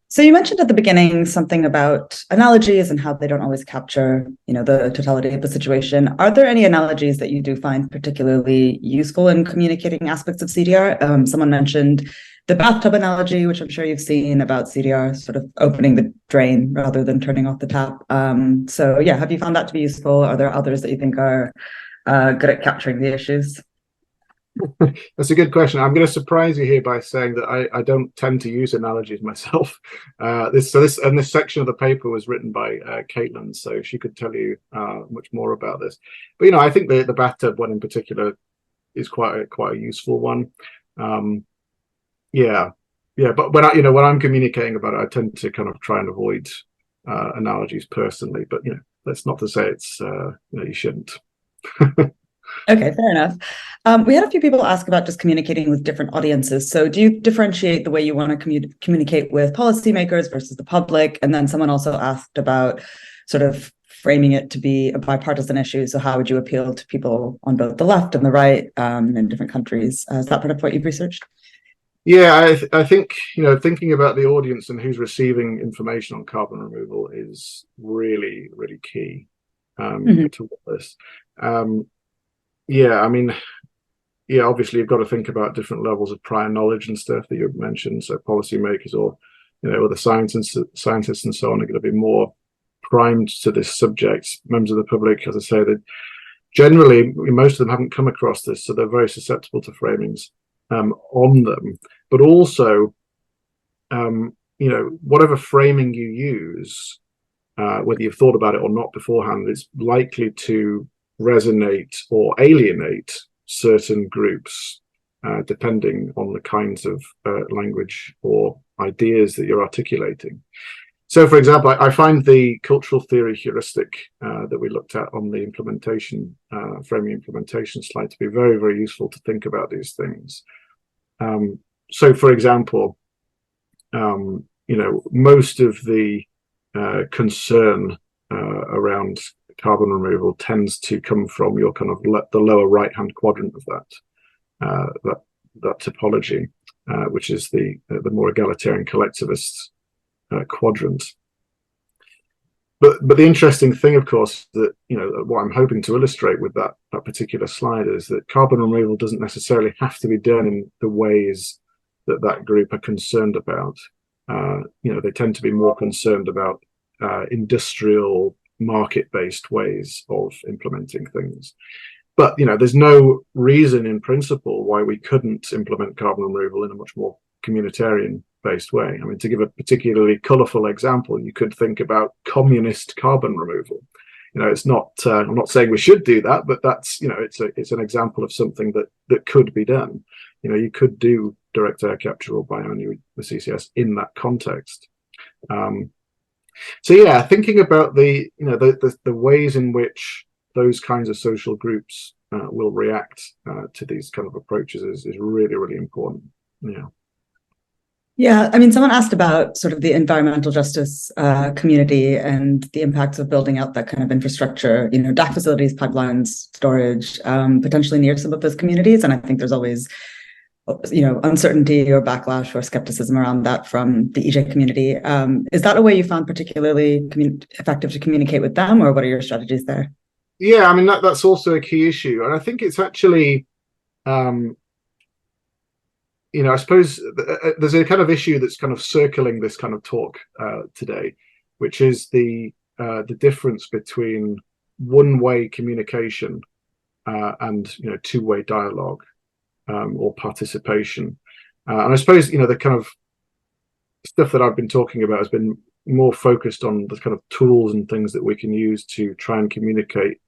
So you mentioned at the beginning something about analogies and how they don't always capture, the totality of the situation. Are there any analogies that you do find particularly useful in communicating aspects of CDR? Someone mentioned the bathtub analogy, which I'm sure you've seen, about CDR sort of opening the drain rather than turning off the tap. Have you found that to be useful? Are there others that you think are good at capturing the issues? That's a good question. I'm going to surprise you here by saying that I don't tend to use analogies myself. This section of the paper was written by Caitlin, so she could tell you much more about this. But I think the bathtub one in particular is quite a useful one. But when I'm communicating about it, I tend to kind of try and avoid analogies personally. But that's not to say it's you shouldn't. Okay, fair enough. We had a few people ask about just communicating with different audiences. So do you differentiate the way you want to communicate with policymakers versus the public? And then someone also asked about sort of framing it to be a bipartisan issue. So how would you appeal to people on both the left and the right in different countries? Is that part of what you've researched? Yeah, I think, thinking about the audience and who's receiving information on carbon removal is really, really key to this. Obviously you've got to think about different levels of prior knowledge and stuff that you've mentioned. So policymakers or, other scientists and so on are going to be more primed to this subject. Members of the public, as I say, that generally most of them haven't come across this, so they're very susceptible to framings on them. But also, whatever framing you use, whether you've thought about it or not beforehand, it's likely to resonate or alienate certain groups, depending on the kinds of language or ideas that you're articulating. So, for example, I find the cultural theory heuristic that we looked at on the implementation, framing implementation slide to be very, very useful to think about these things. So, for example, most of the concern around carbon removal tends to come from your kind of the lower right-hand quadrant of that topology, which is the more egalitarian collectivist quadrant. But the interesting thing, of course, that what I'm hoping to illustrate with that particular slide is that carbon removal doesn't necessarily have to be done in the ways that group are concerned about. They tend to be more concerned about industrial, market-based ways of implementing things. But there's no reason in principle why we couldn't implement carbon removal in a much more communitarian-based way. I mean, to give a particularly colourful example, you could think about communist carbon removal. It's not. I'm not saying we should do that, but that's it's an example of something that could be done. You could do direct air capture or biomanual with CCS in that context. Thinking about the ways in which those kinds of social groups will react to these kind of approaches is really, really important. Yeah, I mean, someone asked about sort of the environmental justice community and the impacts of building out that kind of infrastructure, DAC facilities, pipelines, storage, potentially near some of those communities. And I think there's always uncertainty or backlash or skepticism around that from the EJ community. Is that a way you found particularly effective to communicate with them, or what are your strategies there? Yeah, I mean that's also a key issue, and I think it's actually, I suppose there's a kind of issue that's kind of circling this kind of talk today, which is the difference between one-way communication and two-way dialogue or participation. And I suppose the kind of stuff that I've been talking about has been more focused on the kind of tools and things that we can use to try and communicate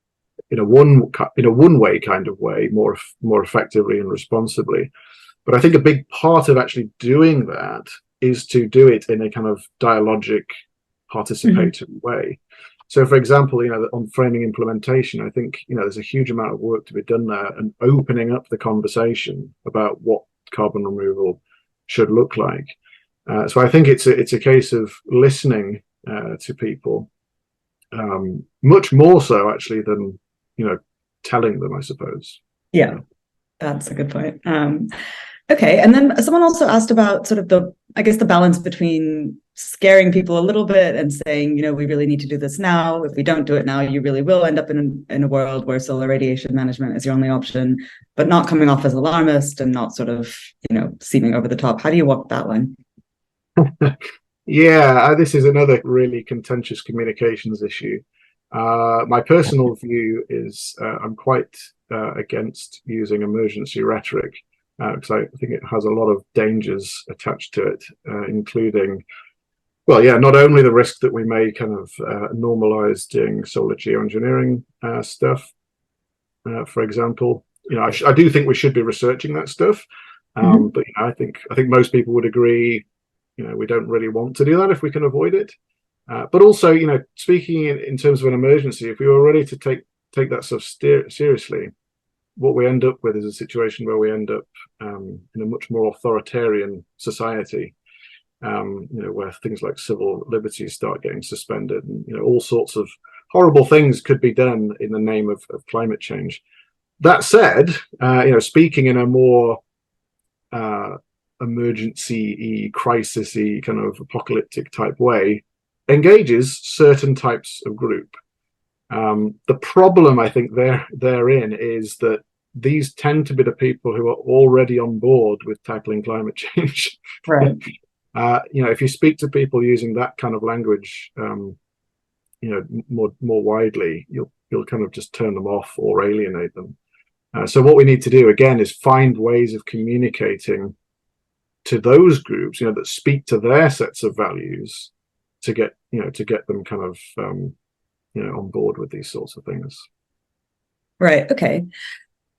in a one-way kind of way more effectively and responsibly. But I think a big part of actually doing that is to do it in a kind of dialogic, participatory way. So, for example, on framing implementation, I think there's a huge amount of work to be done there, and opening up the conversation about what carbon removal should look like. So I think it's a case of listening to people, much more so actually than telling them, I suppose. Yeah, that's a good point. Okay, and then someone also asked about sort of the balance between scaring people a little bit and saying, we really need to do this now. If we don't do it now, you really will end up in a world where solar radiation management is your only option, but not coming off as alarmist and not sort of, seeming over the top. How do you walk that line? Yeah, this is another really contentious communications issue. My personal view is I'm quite against using emergency rhetoric, because I think it has a lot of dangers attached to it, including, well, yeah, not only the risk that we may kind of normalize doing solar geoengineering stuff, for example. I do think we should be researching that stuff, but I think most people would agree, we don't really want to do that if we can avoid it. But also, speaking in terms of an emergency, if we were ready to take that stuff seriously, what we end up with is a situation where we end up in a much more authoritarian society, where things like civil liberties start getting suspended, and all sorts of horrible things could be done in the name of climate change. That said, speaking in a more emergency-y, crisis-y, kind of apocalyptic type way, engages certain types of group. The problem, I think, therein is that these tend to be the people who are already on board with tackling climate change. Right. If you speak to people using that kind of language, more widely, you'll kind of just turn them off or alienate them. So what we need to do again is find ways of communicating to those groups, that speak to their sets of values, to get them kind of on board with these sorts of things. Right. Okay.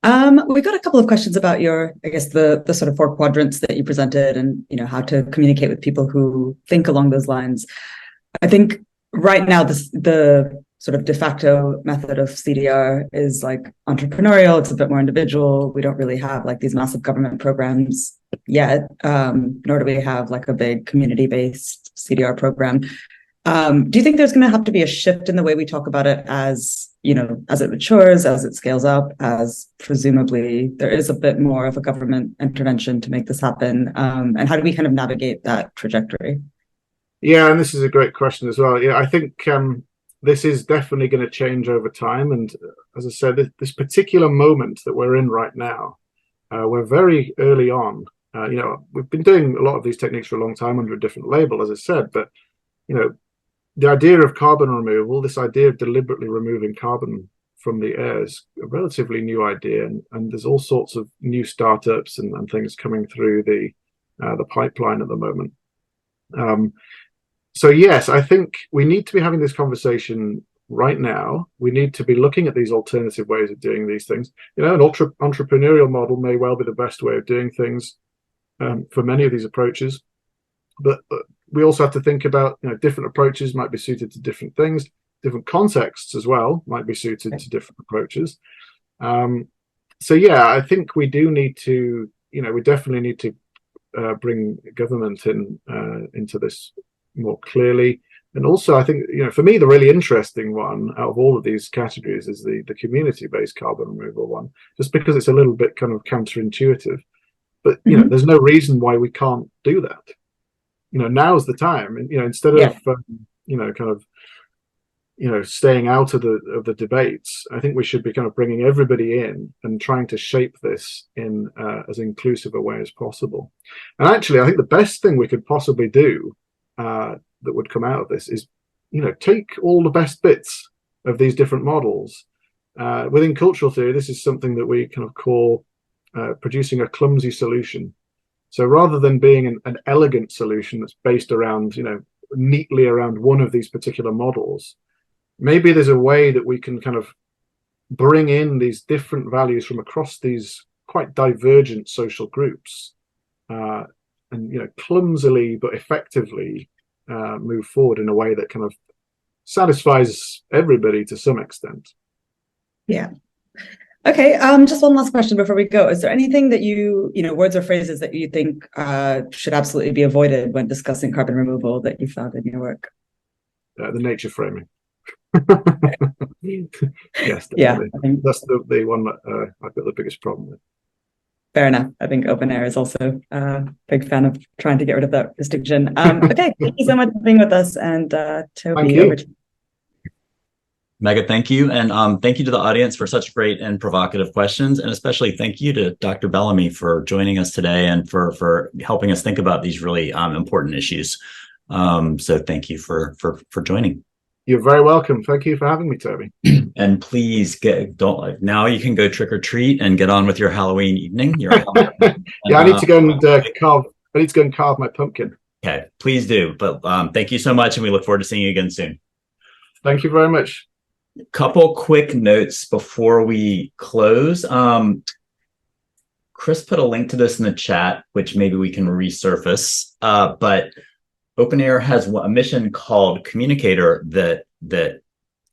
We got a couple of questions about your, I guess, the sort of 4 quadrants that you presented, and how to communicate with people who think along those lines. I think right now the sort of de facto method of CDR is like entrepreneurial. It's a bit more individual. We don't really have like these massive government programs yet, nor do we have like a big community-based CDR program. Do you think there's going to have to be a shift in the way we talk about it as it matures, as it scales up, as presumably there is a bit more of a government intervention to make this happen? And how do we kind of navigate that trajectory? Yeah, and this is a great question as well. Yeah, I think this is definitely going to change over time. And as I said, this particular moment that we're in right now, we're very early on. We've been doing a lot of these techniques for a long time under a different label, as I said, but the idea of carbon removal, this idea of deliberately removing carbon from the air, is a relatively new idea, and there's all sorts of new startups and things coming through the pipeline at the moment. So yes, I think we need to be having this conversation right now. We need to be looking at these alternative ways of doing these things. An entrepreneurial model may well be the best way of doing things for many of these approaches, but we also have to think about different approaches might be suited to different things. Different contexts as well might be suited to different approaches. So yeah, I think we do need to, we definitely need to bring government into this more clearly. And also, I think, for me, the really interesting one out of all of these categories is the community-based carbon removal one, just because it's a little bit kind of counterintuitive. But, there's no reason why we can't do that. Now's the time. And, instead of, kind of staying out of the debates. I think we should be kind of bringing everybody in and trying to shape this in as inclusive a way as possible. And actually, I think the best thing we could possibly do that would come out of this is, take all the best bits of these different models. Within cultural theory, this is something that we kind of call producing a clumsy solution. So rather than being an elegant solution that's based around, neatly around one of these particular models, maybe there's a way that we can kind of bring in these different values from across these quite divergent social groups, and clumsily but effectively move forward in a way that kind of satisfies everybody to some extent. Yeah. Okay. Just one last question before we go. Is there anything that words or phrases that you think should absolutely be avoided when discussing carbon removal that you found in your work? The nature framing. Yes, definitely. Yeah, I think that's the one that I've got the biggest problem with. Fair enough. I think OpenAir is also a big fan of trying to get rid of that distinction. Okay, thank you so much for being with us, and Toby, over to you. Mega thank you. And thank you to the audience for such great and provocative questions. And especially thank you to Dr. Bellamy for joining us today and for helping us think about these really important issues. So thank you for joining. You're very welcome. Thank you for having me, Toby. And please now you can go trick or treat and get on with your Halloween evening. Yeah, I need to go and carve my pumpkin. Okay, please do. But thank you so much, and we look forward to seeing you again soon. Thank you very much. Couple quick notes before we close. Chris put a link to this in the chat, which maybe we can resurface. But OpenAir has a mission called Communicator that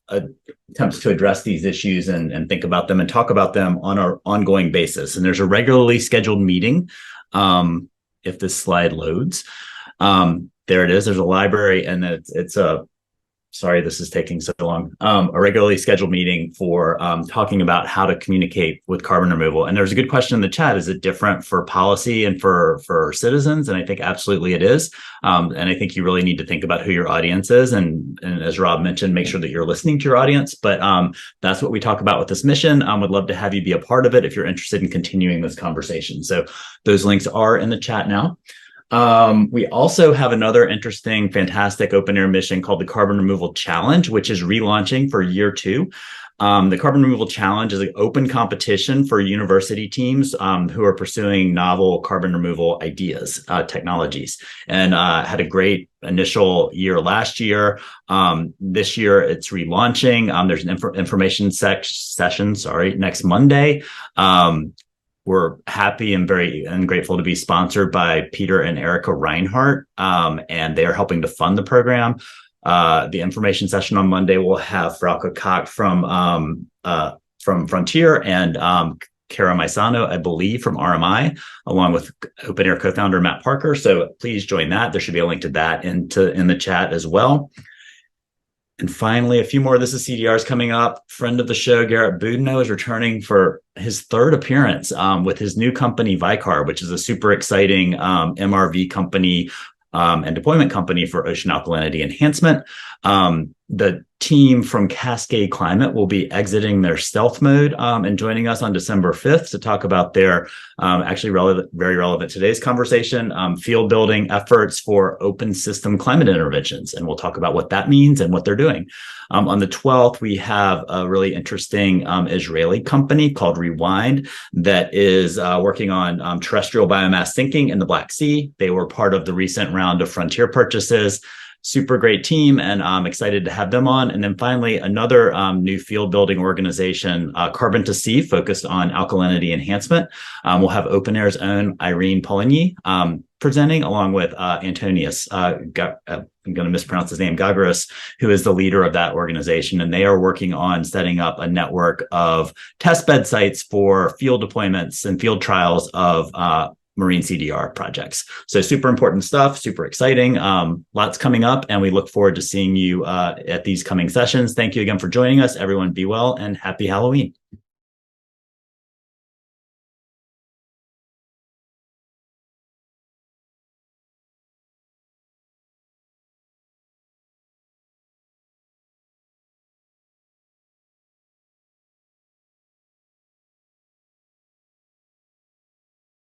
attempts to address these issues and think about them and talk about them on an ongoing basis. And there's a regularly scheduled meeting. If this slide loads, there it is. There's a library, and it's a sorry, this is taking so long. A regularly scheduled meeting for talking about how to communicate with carbon removal. And there's a good question in the chat. Is it different for policy and for citizens? And I think absolutely it is. And I think you really need to think about who your audience is. And as Rob mentioned, make sure that you're listening to your audience. But that's what we talk about with this mission. Would love to have you be a part of it if you're interested in continuing this conversation. So those links are in the chat now. We also have another interesting, fantastic OpenAir mission called the Carbon Removal Challenge, which is relaunching for year 2. The Carbon Removal Challenge is an open competition for university teams who are pursuing novel carbon removal ideas, technologies, and had a great initial year last year. This year it's relaunching. There's an information session, next Monday. We're happy and very grateful to be sponsored by Peter and Erica Reinhardt, and they are helping to fund the program. The information session on Monday will have Frauke Koch from Frontier and Kara Maisano, I believe, from RMI, along with OpenAir co-founder Matt Parker. So please join that. There should be a link to that in the chat as well. And finally, a few more. This is CDRs coming up. Friend of the show, Garrett Boudinot, is returning for his third appearance with his new company, Vicar, which is a super exciting MRV company and deployment company for ocean alkalinity enhancement. The team from Cascade Climate will be exiting their stealth mode and joining us on December 5th to talk about their very relevant today's conversation, field building efforts for open system climate interventions. And we'll talk about what that means and what they're doing. On the 12th, we have a really interesting Israeli company called Rewind that is working on terrestrial biomass sinking in the Black Sea. They were part of the recent round of Frontier purchases. Super great team, and I'm excited to have them on. And then finally, another new field building organization, Carbon to Sea, focused on alkalinity enhancement. We'll have OpenAir's own Irene Poligny presenting, along with Antonius, I'm going to mispronounce his name, Gagaris, who is the leader of that organization. And they are working on setting up a network of testbed sites for field deployments and field trials of marine CDR projects. So super important stuff, super exciting, lots coming up, and we look forward to seeing you at these coming sessions. Thank you again for joining us. Everyone be well and happy Halloween.